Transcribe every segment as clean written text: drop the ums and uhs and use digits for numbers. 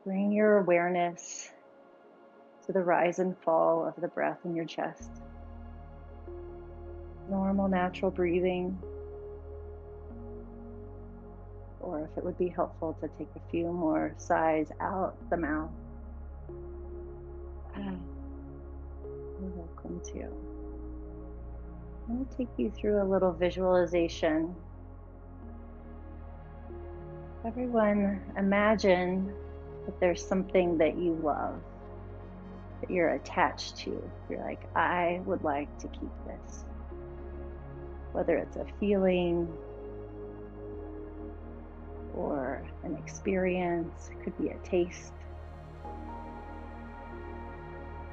Bring your awareness to the rise and fall of the breath in your chest. Normal, natural breathing, or if it would be helpful to take a few more sighs out the mouth. You're welcome to. I'm going to take you through a little visualization. Everyone, imagine that there's something that you love, that you're attached to. You're like, I would like to keep this. Whether it's a feeling or an experience, it could be a taste.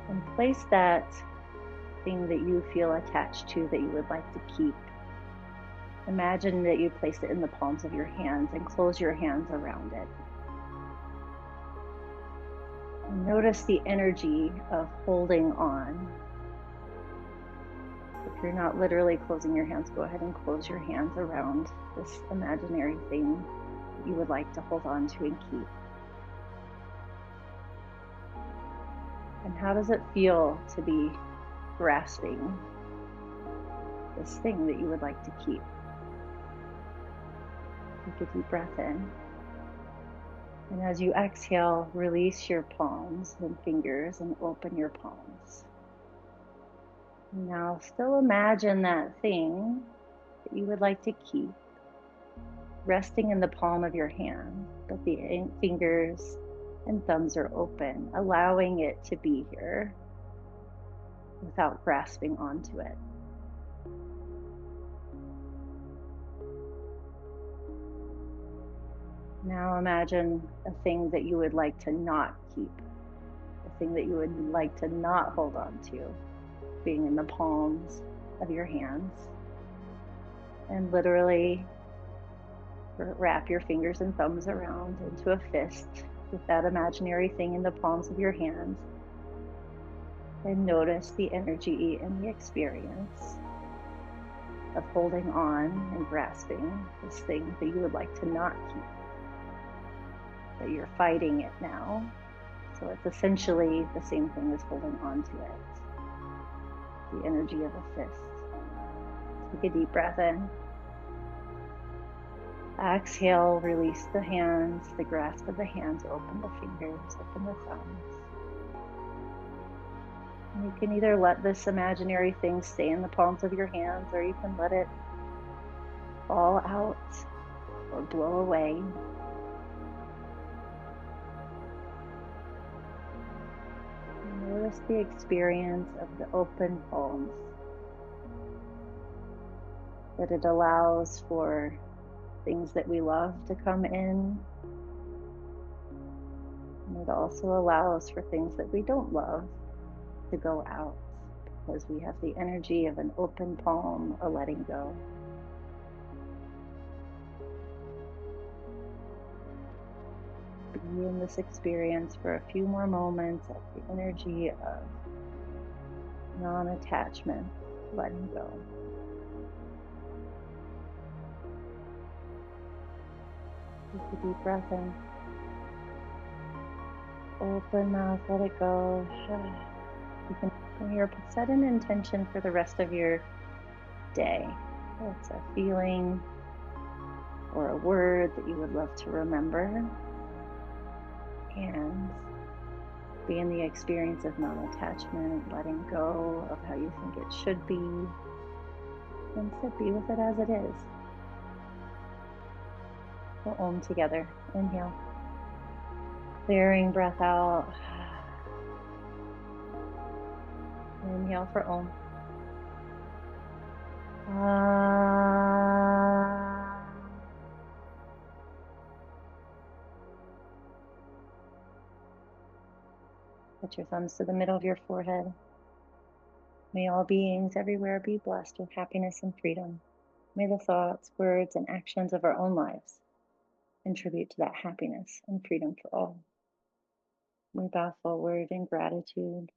And place that thing that you feel attached to that you would like to keep. Imagine that you place it in the palms of your hands and close your hands around it. And notice the energy of holding on. If you're not literally closing your hands, go ahead and close your hands around this imaginary thing that you would like to hold on to and keep. And how does it feel to be grasping this thing that you would like to keep? Take a deep breath in. And as you exhale, release your palms and fingers and open your palms. Now, still imagine that thing that you would like to keep resting in the palm of your hand, but the fingers and thumbs are open, allowing it to be here without grasping onto it. Now imagine a thing that you would like to not keep, a thing that you would like to not hold on to, being in the palms of your hands. And literally wrap your fingers and thumbs around into a fist with that imaginary thing in the palms of your hands. And notice the energy and the experience of holding on and grasping this thing that you would like to not keep. But you're fighting it now. So it's essentially the same thing as holding on to it. The energy of a fist. Take a deep breath in. Exhale, release the hands, the grasp of the hands, open the fingers, open the thumbs. And you can either let this imaginary thing stay in the palms of your hands, or you can let it fall out or blow away. Notice the experience of the open palms, that it allows for things that we love to come in. And it also allows for things that we don't love to go out, because we have the energy of an open palm, a letting go. Be in this experience for a few more moments of the energy of non-attachment, letting go. Take a deep breath in. Open mouth, let it go. You can set an intention for the rest of your day. It's a feeling or a word that you would love to remember, and be in the experience of non-attachment, letting go of how you think it should be, and so be with it as it is. We'll Om together. Inhale. Clearing breath out. Inhale for Om. Put your thumbs to the middle of your forehead. May all beings everywhere be blessed with happiness and freedom. May the thoughts, words, and actions of our own lives contribute to that happiness and freedom for all. We bow forward in gratitude